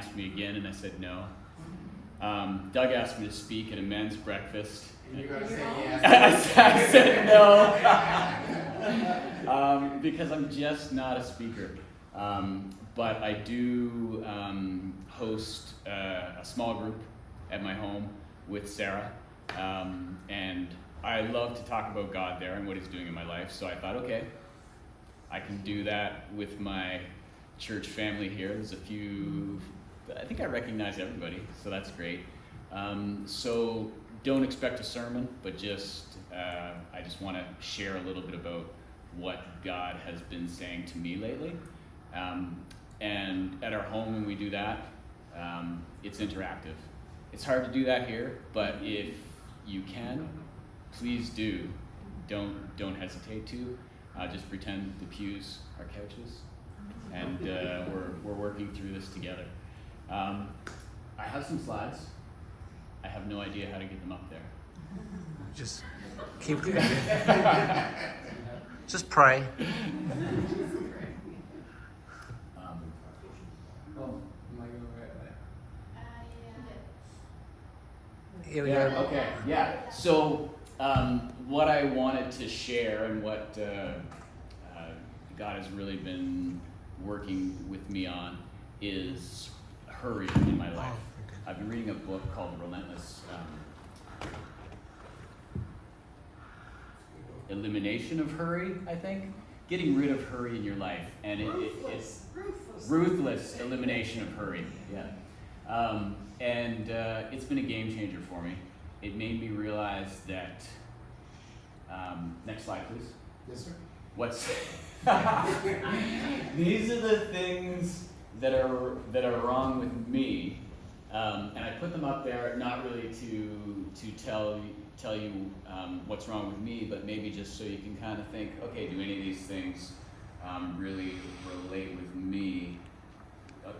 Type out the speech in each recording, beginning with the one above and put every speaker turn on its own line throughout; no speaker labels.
asked me again, and I said no. Doug asked me to speak at a men's breakfast.
And you got to say yes.
I said no. Because I'm just not a speaker. But I do host a small group at my home with Sarah. And I love to talk about God there and what he's doing in my life. So I thought, okay, I can do that with my church family here. There's a few, I think I recognize everybody, so that's great. So don't expect a sermon, but just I just want to share a little bit about what God has been saying to me lately. And at our home, when we do that, it's interactive. It's hard to do that here, but if you can, please do. Don't hesitate to. Just pretend the pews are couches, and we're working through this together. I have some slides. I have no idea how to get them up there.
Just keep. Just pray.
Okay, yeah. So what I wanted to share and what God has really been working with me on is hurry in my life. I've been reading a book called Relentless Elimination of Hurry, I think. Getting rid of hurry in your life. And it's ruthless elimination of hurry. Yeah. And it's been a game changer for me. It made me realize that, next slide please.
Yes, sir.
These are the things that are wrong with me, and I put them up there not really to tell you what's wrong with me, but maybe just so you can kind of think, okay, do any of these things really relate with me,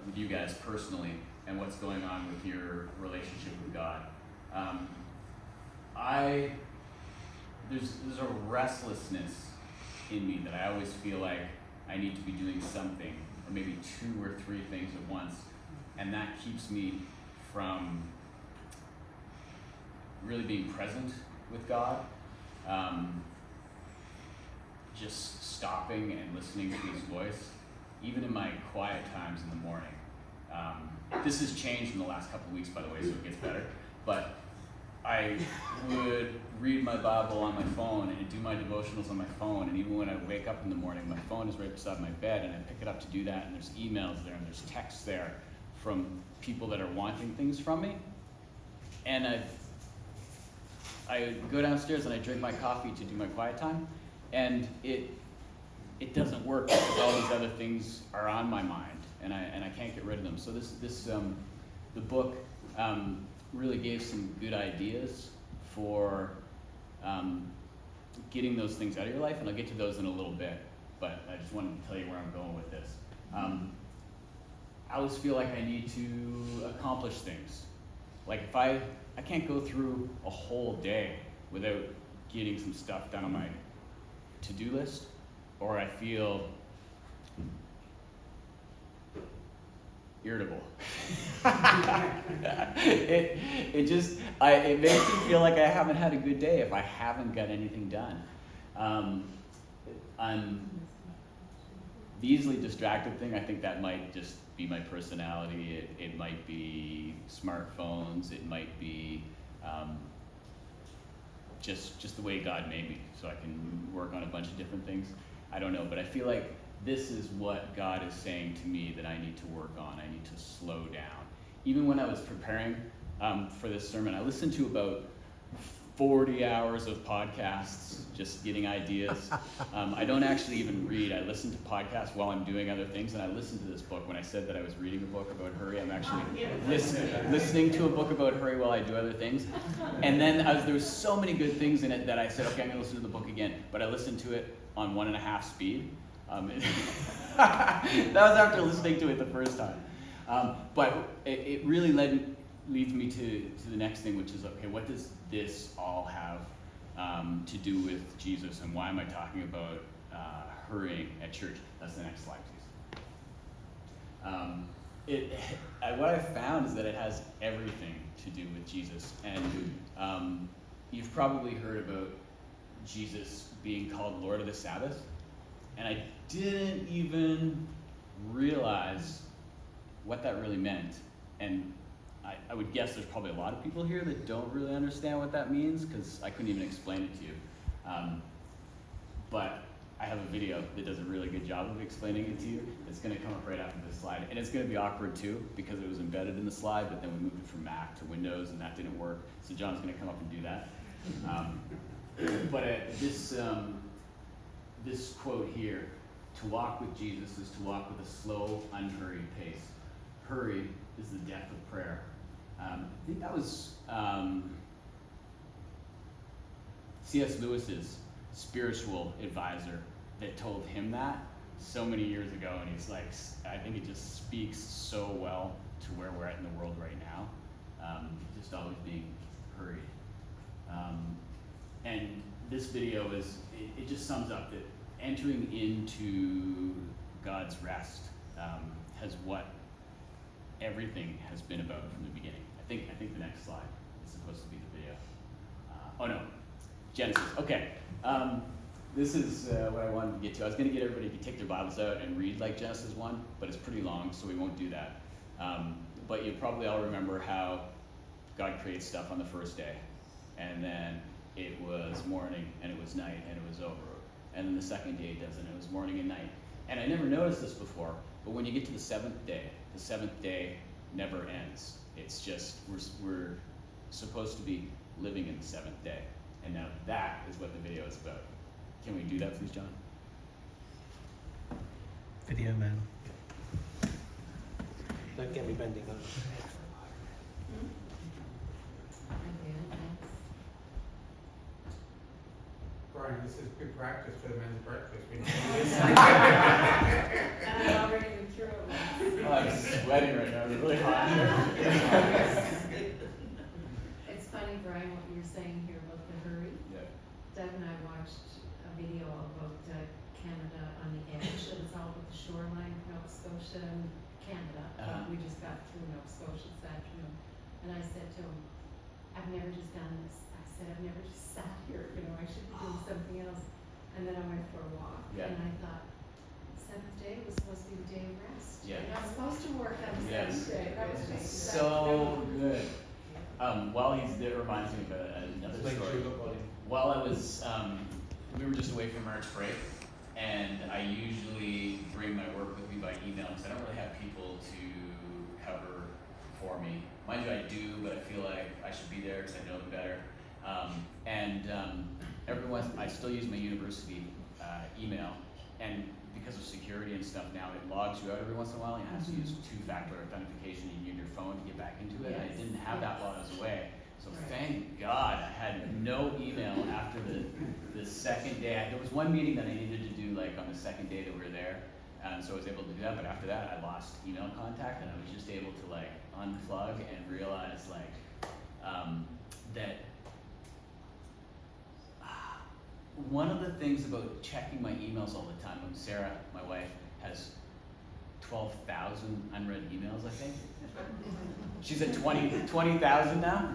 with you guys personally, and what's going on with your relationship with God. There's a restlessness in me that I always feel like I need to be doing something, or maybe 2 or 3 things at once, and that keeps me from really being present with God, just stopping and listening to his voice, even in my quiet times in the morning. This has changed in the last couple of weeks, by the way, so it gets better, but I would read my Bible on my phone and do my devotionals on my phone, and even when I wake up in the morning, my phone is right beside my bed, and I pick it up to do that, and there's emails there, and there's texts there from people that are wanting things from me, and I go downstairs and I drink my coffee to do my quiet time, and it doesn't work because all these other things are on my mind, and I can't get rid of them. So the book really gave some good ideas for getting those things out of your life, and I'll get to those in a little bit, but I just wanted to tell you where I'm going with this. I always feel like I need to accomplish things. Like if I can't go through a whole day without getting some stuff done on my to-do list, or I feel irritable. It makes me feel like I haven't had a good day if I haven't got anything done. The easily distracted thing, I think that might just be my personality. It might be smartphones. It might be just the way God made me, so I can work on a bunch of different things. I don't know, but I feel like this is what God is saying to me that I need to work on. I need to slow down. Even when I was preparing for this sermon, I listened to about 40 hours of podcasts, just getting ideas. I don't actually even read. I listen to podcasts while I'm doing other things, and I listened to this book. When I said that I was reading a book about hurry, I'm actually listening to a book about hurry while I do other things. And then there was so many good things in it that I said, okay, I'm going to listen to the book again. But I listened to it on 1.5 speed. That was after listening to it the first time. But it really leads me to the next thing, which is, okay, what does this all have to do with Jesus, and why am I talking about hurrying at church? That's the next slide, please. what I found is that it has everything to do with Jesus. And you've probably heard about Jesus being called Lord of the Sabbath. And I didn't even realize what that really meant. And I would guess there's probably a lot of people here that don't really understand what that means, because I couldn't even explain it to you. But I have a video that does a really good job of explaining it to you. It's going to come up right after this slide. And it's going to be awkward too, because it was embedded in the slide, but then we moved it from Mac to Windows, and that didn't work. So John's going to come up and do that. But this quote here, to walk with Jesus is to walk with a slow, unhurried pace. Hurry is the death of prayer. I think that was C.S. Lewis's spiritual advisor that told him that so many years ago, and he's like, I think it just speaks so well to where we're at in the world right now. Just always being hurried. And this video it just sums up that entering into God's rest has what everything has been about from the beginning. I think the next slide is supposed to be the video. Oh no, Genesis. Okay. This is what I wanted to get to. I was going to get everybody to take their Bibles out and read like Genesis 1, but it's pretty long, so we won't do that. But you probably all remember how God creates stuff on the first day, and then it was morning, and it was night, and it was over. And then the second day it does, and it was morning and night. And I never noticed this before, but when you get to the seventh day never ends. It's just, we're supposed to be living in the seventh day. And now that is what the video is about. Can we do that, please, John?
Video man. Don't get me bending over.
Brian, this is good practice for the men's breakfast. We need to do this.
And I'm already been through it.
Oh, I'm sweating right now. It's really hot here.
It's funny, Brian, what you're saying here about the hurry.
Yeah.
Doug and I watched a video about Canada on the edge. It was all about the shoreline of Nova Scotia and Canada. We just got through Nova Scotia this afternoon. And I said to him, I've never just done this. I said, I've never just sat here. I should be doing something else. And then I went for a walk.
Yeah.
And I thought, the seventh day was supposed to be the day of rest.
Yeah.
You're not supposed to work on the
Yes.
seventh day. That was me.
So good. While he's there, it reminds me of another story. While I was, we were just away from March break, and I usually bring my work with me by email because I don't really have people to cover for me. Mind you, I do, but I feel like I should be there because I know them better. Every once, I still use my university email, and because of security and stuff now, it logs you out every once in a while, and you have to use two-factor authentication in your phone to get back into it. And I didn't have that while I was away. So thank God I had no email after the second day. There was one meeting that I needed to do like on the second day that we were there, and so I was able to do that. But after that, I lost email contact, and I was just able to like unplug and realize like that one of the things about checking my emails all the time, when Sarah, my wife, has 12,000 unread emails, I think. She's at 20,000 now.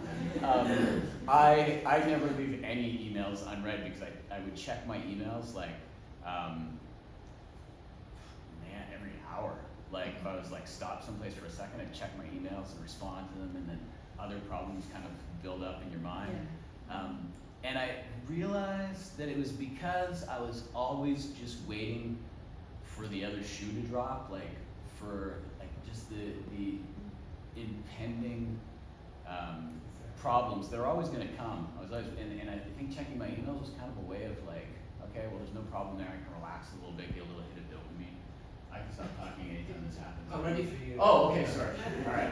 I never leave any emails unread because I would check my emails like, every hour. Like if I was like stopped someplace for a second, I'd check my emails and respond to them, and then other problems kind of build up in your mind.
Yeah.
And I realized that it was because I was always just waiting for the other shoe to drop, like for like just the impending problems. They're always going to come. I was always, and I think checking my emails was kind of a way of like, okay, well, there's no problem there. I can relax a little bit, get a little hit of dopamine. I can stop talking anytime this happens.
I'm ready for you.
Oh, okay, sorry. All right.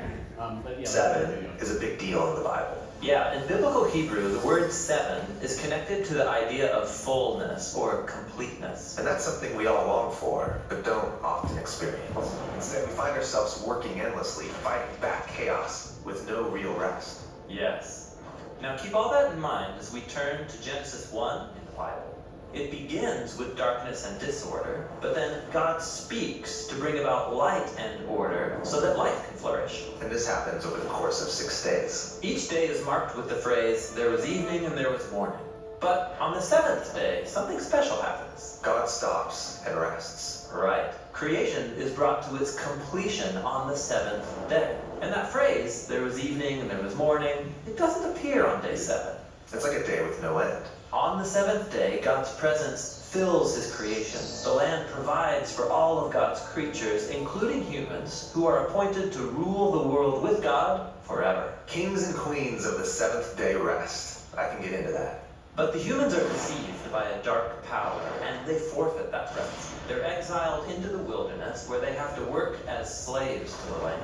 But yeah,
Seven is a big deal in the Bible.
Yeah, in biblical Hebrew, the word seven is connected to the idea of fullness or completeness.
And that's something we all long for, but don't often experience. Instead, we find ourselves working endlessly, fighting back chaos with no real rest.
Yes. Now keep all that in mind as we turn to Genesis 1
In the Bible,
It begins with darkness and disorder, but then God speaks to bring about light and order so that life can flourish.
And this happens over the course of 6 days.
Each day is marked with the phrase, there was evening and there was morning. But on the seventh day, something special happens.
God stops and rests.
Right. Creation is brought to its completion on the seventh day. And that phrase, there was evening and there was morning, it doesn't appear on day 7.
It's like a day with no end.
On the seventh day, God's presence fills his creation. The land provides for all of God's creatures, including humans, who are appointed to rule the world with God forever.
Kings and queens of the 7th day rest. I can get into that.
But the humans are deceived by a dark power, and they forfeit that rest. They're exiled into the wilderness, where they have to work as slaves to the land.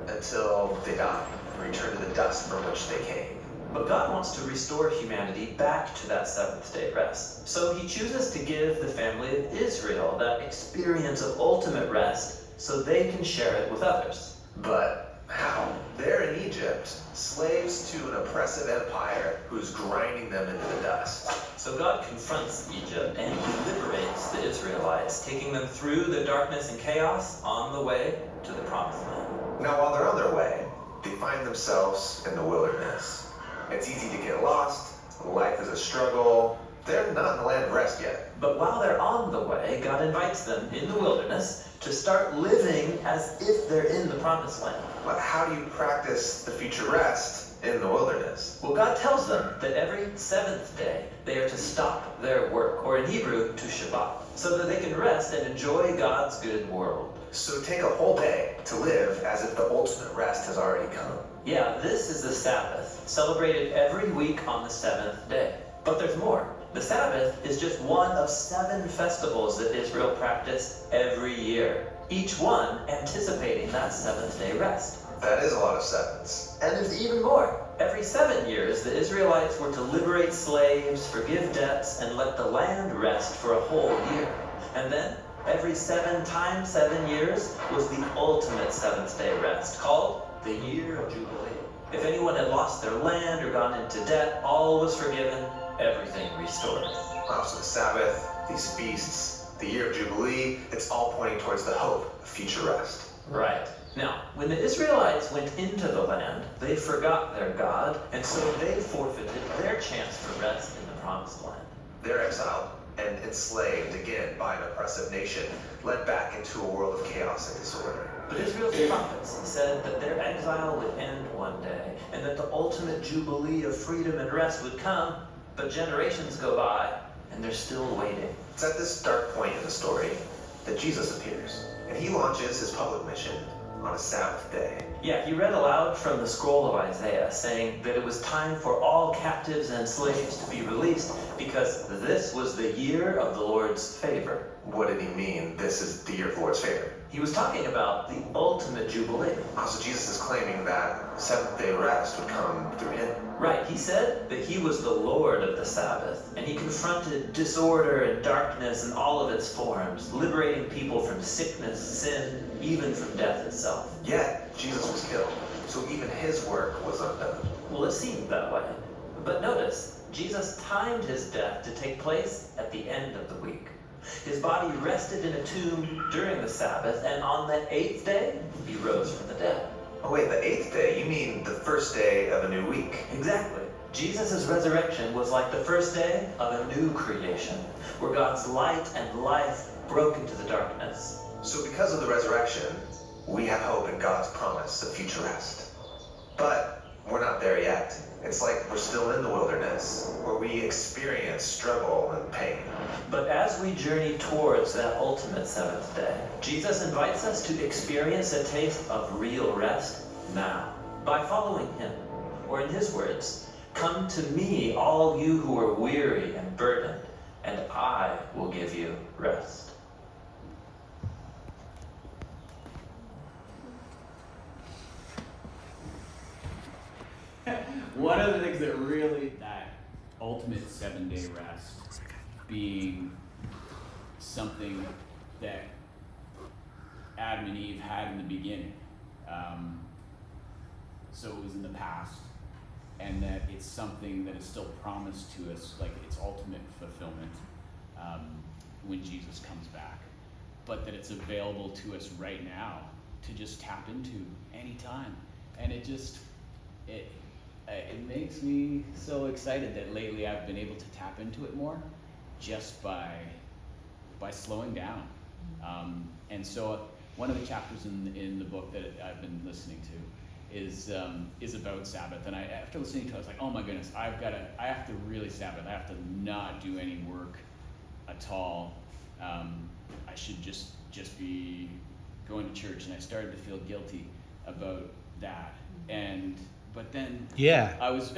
Until they die and return to the dust from which they came.
But God wants to restore humanity back to that seventh day rest. So he chooses to give the family of Israel that experience of ultimate rest so they can share it with others.
But how? They're in Egypt, slaves to an oppressive empire who's grinding them into the dust.
So God confronts Egypt and he liberates the Israelites, taking them through the darkness and chaos on the way to the promised land.
Now, while they're on their way, they find themselves in the wilderness. It's easy to get lost. Life is a struggle. They're not in the land of rest yet.
But while they're on the way, God invites them in the wilderness to start living as if they're in the promised land.
But how do you practice the future rest in the wilderness?
Well, God tells them that every seventh day they are to stop their work, or in Hebrew, to Shabbat, so that they can rest and enjoy God's good world.
So take a whole day to live as if the ultimate rest has already come.
Yeah, this is the Sabbath, celebrated every week on the seventh day. But there's more. The Sabbath is just one of 7 festivals that Israel practiced every year, each one anticipating that seventh day rest.
That is a lot of sevens.
And there's even more. Every 7 years, the Israelites were to liberate slaves, forgive debts, and let the land rest for a whole year. And then, every 7 times 7 years was the ultimate seventh day rest, called the Year of Jubilee. If anyone had lost their land or gone into debt, all was forgiven, everything restored.
Wow, so the Sabbath, these feasts, the Year of Jubilee, it's all pointing towards the hope of future rest.
Right. Now, when the Israelites went into the land, they forgot their God, and so they forfeited their chance for rest in the promised land.
They're exiled and enslaved again by an oppressive nation, led back into a world of chaos and disorder.
But Israel's prophets said that their exile would end one day, and that the ultimate jubilee of freedom and rest would come, but generations go by, and they're still waiting.
It's at this dark point in the story that Jesus appears, and he launches his public mission on a Sabbath day.
Yeah, he read aloud from the scroll of Isaiah, saying that it was time for all captives and slaves to be released, because this was the year of the Lord's favor.
What did he mean, this is the year of the Lord's favor?
He was talking about the ultimate jubilee.
So Jesus is claiming that seventh day rest would come through him.
Right, he said that he was the Lord of the Sabbath, and he confronted disorder and darkness in all of its forms, liberating people from sickness, sin, even from death itself.
Yet, Jesus was killed, so even his work was undone.
Well, it seemed that way. But notice, Jesus timed his death to take place at the end of the week. His body rested in a tomb during the Sabbath, and on the 8th day, he rose from the dead.
Oh wait, the 8th day? You mean the first day of a new week?
Exactly. Jesus' resurrection was like the first day of a new creation, where God's light and life broke into the darkness.
So because of the resurrection, we have hope in God's promise of future rest. But we're not there yet. It's like we're still in the wilderness, where we experience struggle and pain.
But as we journey towards that ultimate seventh day, Jesus invites us to experience a taste of real rest now, by following him. Or in his words, "Come to me, all you who are weary and burdened, and I will give you rest."
One of the things that really, that ultimate 7-day rest being something that Adam and Eve had in the beginning. So it was in the past, and that it's something that is still promised to us, like its ultimate fulfillment. when Jesus comes back, but that it's available to us right now to just tap into anytime. And it makes me so excited that lately I've been able to tap into it more just by slowing down. And so one of the chapters in the book that I've been listening to is about Sabbath. And after listening to it, I was like, oh my goodness, I have to really Sabbath. I have to not do any work at all. I should just be going to church. And I started to feel guilty about that. But then
Yeah.
I was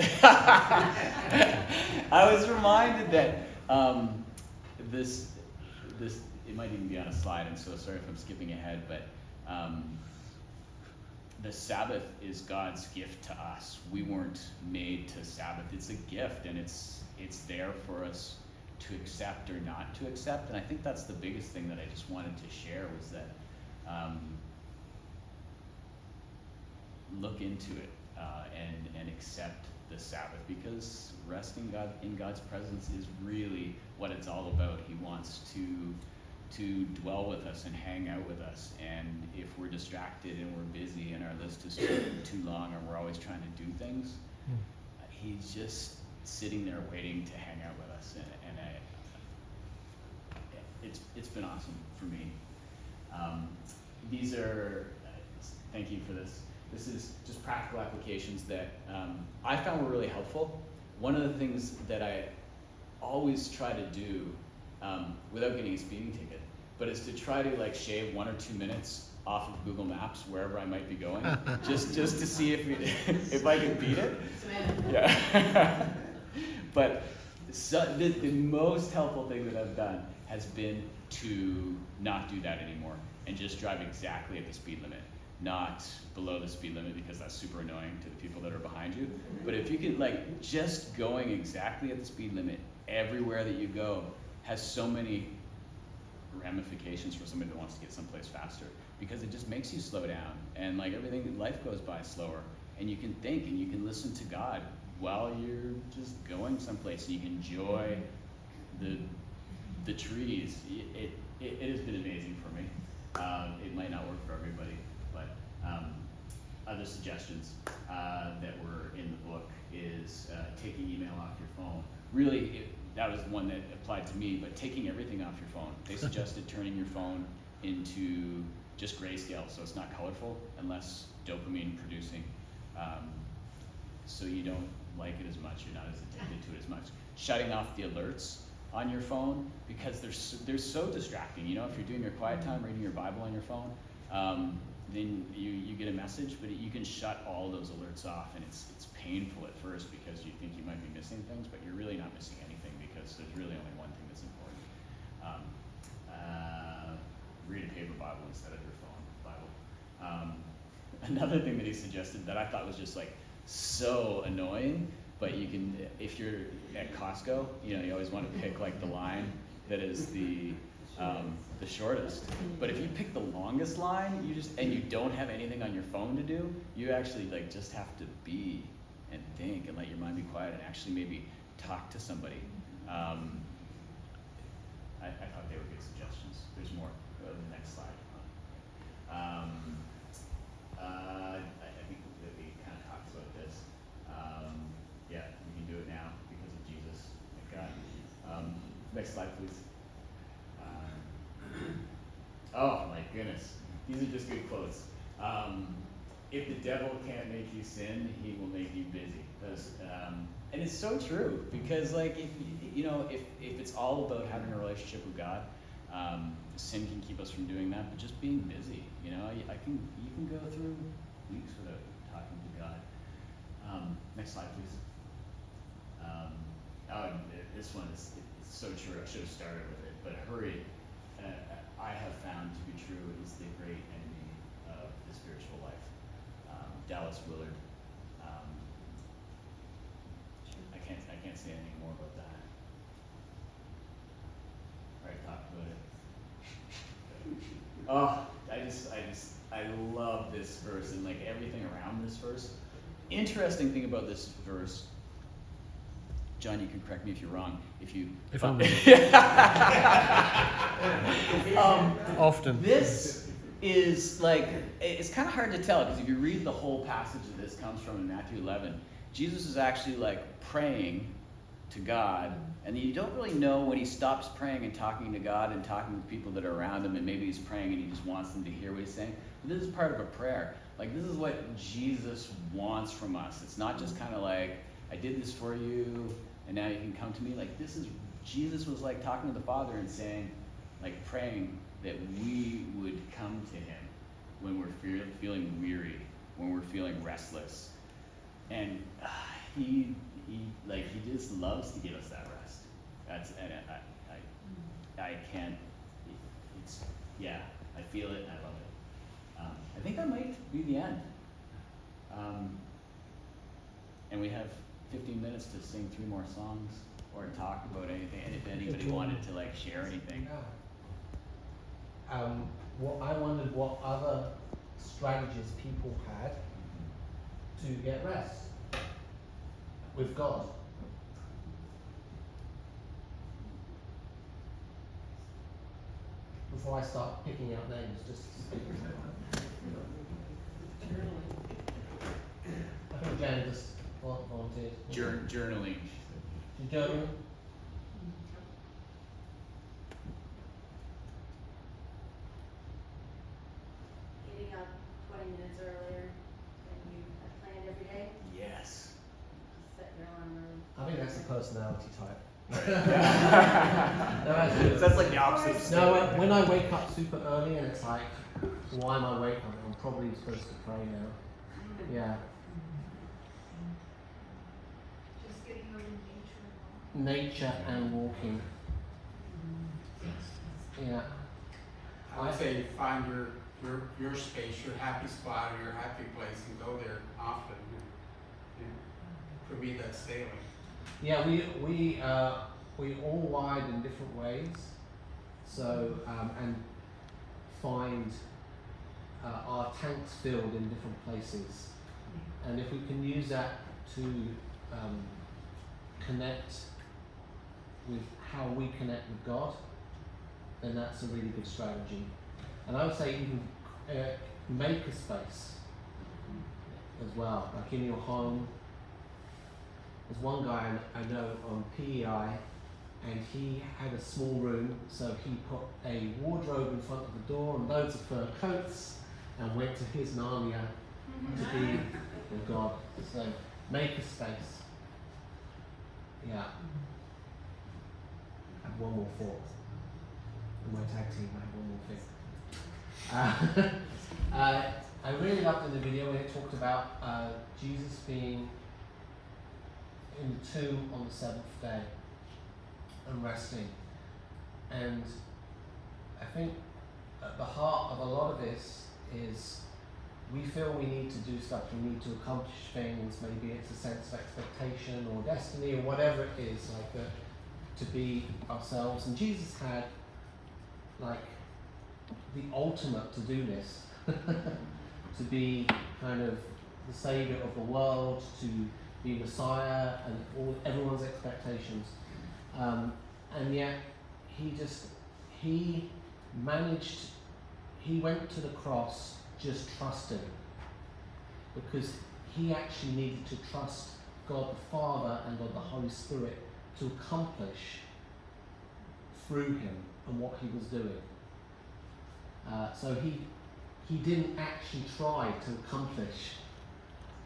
I was reminded that this it might even be on a slide, and so sorry if I'm skipping ahead, but the Sabbath is God's gift to us. We weren't made to Sabbath. It's a gift, and it's there for us to accept or not to accept. And I think that's the biggest thing that I just wanted to share was that look into it and accept the Sabbath, because resting in God's presence is really what it's all about. He wants to dwell with us and hang out with us. And if we're distracted and we're busy and our list is too long or we're always trying to do things, he's just sitting there waiting to hang out with us. And it's been awesome for me. These are, thank you for this. This is just practical applications that I found were really helpful. One of the things that I always try to do without getting a speeding ticket, but is to try to shave 1 or 2 minutes off of Google Maps wherever I might be going, just to see if I can beat it. Yeah. But the most helpful thing that I've done has been to not do that anymore and just drive exactly at the speed limit, not below the speed limit, because that's super annoying to the people that are behind you. But if you can, just going exactly at the speed limit everywhere that you go has so many ramifications for somebody that wants to get someplace faster, because it just makes you slow down, and everything, life goes by slower, and you can think and you can listen to God while you're just going someplace, and you can enjoy the trees. It has been amazing for me. It might not work for everybody, but other suggestions that were in the book is taking email off your phone. Really, that was one that applied to me, but taking everything off your phone. They suggested turning your phone into just grayscale, so it's not colorful and less dopamine producing, so you don't like it as much, you're not as addicted to it as much. Shutting off the alerts on your phone, because they're so distracting. If you're doing your quiet time, reading your Bible on your phone, then you get a message, but you can shut all those alerts off, and it's painful at first because you think you might be missing things, but you're really not missing anything, because there's really only one thing that's important. Read a paper Bible instead of your phone Bible. Another thing that he suggested that I thought was just so annoying, but you can, if you're at Costco, you always want to pick the line that is the shortest. But if you pick the longest line, you don't have anything on your phone to do, you actually just have to be and think and let your mind be quiet and actually maybe talk to somebody. I thought they were good suggestions. There's more. Go to the next slide. I think that we kind of talked about this. Yeah, we can do it now because of Jesus. Thank God. Next slide, please. Oh my goodness, these are just good quotes. If the devil can't make you sin, he will make you busy. And it's so true, because if it's all about having a relationship with God, sin can keep us from doing that. But just being busy, you can go through weeks without talking to God. Next slide, please. This one is so true. I should have started with it, but hurry. I have found to be true is the great enemy of the spiritual life. Dallas Willard. I can't say anything more about that. Already talked about it. Oh, I love this verse and everything around this verse. Interesting thing about this verse, John, you can correct me if you're wrong.
If I'm often.
This is like, it's kind of hard to tell because if you read the whole passage that this comes from in Matthew 11, Jesus is actually like praying to God, and you don't really know when he stops praying and talking to God and talking with people that are around him, and maybe he's praying and he just wants them to hear what he's saying. But this is part of a prayer. Like, this is what Jesus wants from us. It's not just kind of like, I did this for you and now you can come to me. Like, this is, Jesus was like talking to the Father and saying, like praying that we would come to him when we're feeling weary, when we're feeling restless. And he just loves to give us that rest. And I can't, I feel it and I love it. I think that might be the end. And we have 15 minutes to sing 3 more songs or talk about anything, and if anybody wanted to like share anything.
I wondered what other strategies people had to get rest with God. Before I start picking out names, just I think Jan just volunteered.
Journaling.
You journaling?
Getting up 20 minutes earlier than you had planned every day.
Yes.
Set your alarm early.
I think that's a personality type.
No, that's like the opposite.
No, when I wake up super early and it's like, why am I waking up? I'm probably supposed to pray now. Yeah.
Just getting out in nature.
Nature and walking. Yeah.
I would say find your space, your happy spot, or your happy place, and go there often. For me, that's sailing.
Yeah, we all wired in different ways. So and find our tanks filled in different places, and if we can use that to connect with how we connect with God, then that's a really good strategy. And I would say even make a space as well, like in your home. There's one guy I know on PEI, and he had a small room, so he put a wardrobe in front of the door and loads of fur coats, and went to his Narnia to be with God. So make a space. Yeah. I have one more thought. In my tag team, I have one more thing. I really loved in the video when it talked about Jesus being in the tomb on the 7th day and resting. And I think at the heart of a lot of this is we feel we need to do stuff, we need to accomplish things, maybe it's a sense of expectation or destiny or whatever it is, like that, to be ourselves. And Jesus had like the ultimate to-do list to be kind of the savior of the world, to be Messiah and everyone's expectations, and yet he went to the cross just trusting, because he actually needed to trust God the Father and God the Holy Spirit to accomplish through him and what he was doing. So he didn't actually try to accomplish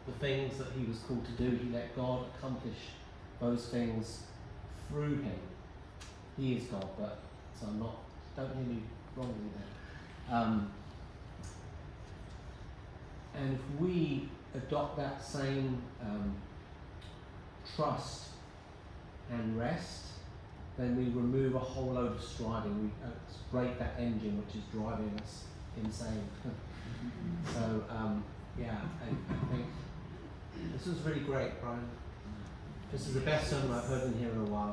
the things that he was called to do. He let God accomplish those things through him. He is God, but so don't hear me wrongly there. And if we adopt that same trust and rest, then we remove a whole load of striving. We break that engine which is driving us insane. So yeah, I think this was really great, Brian. This is the best sermon I've heard in here in a while.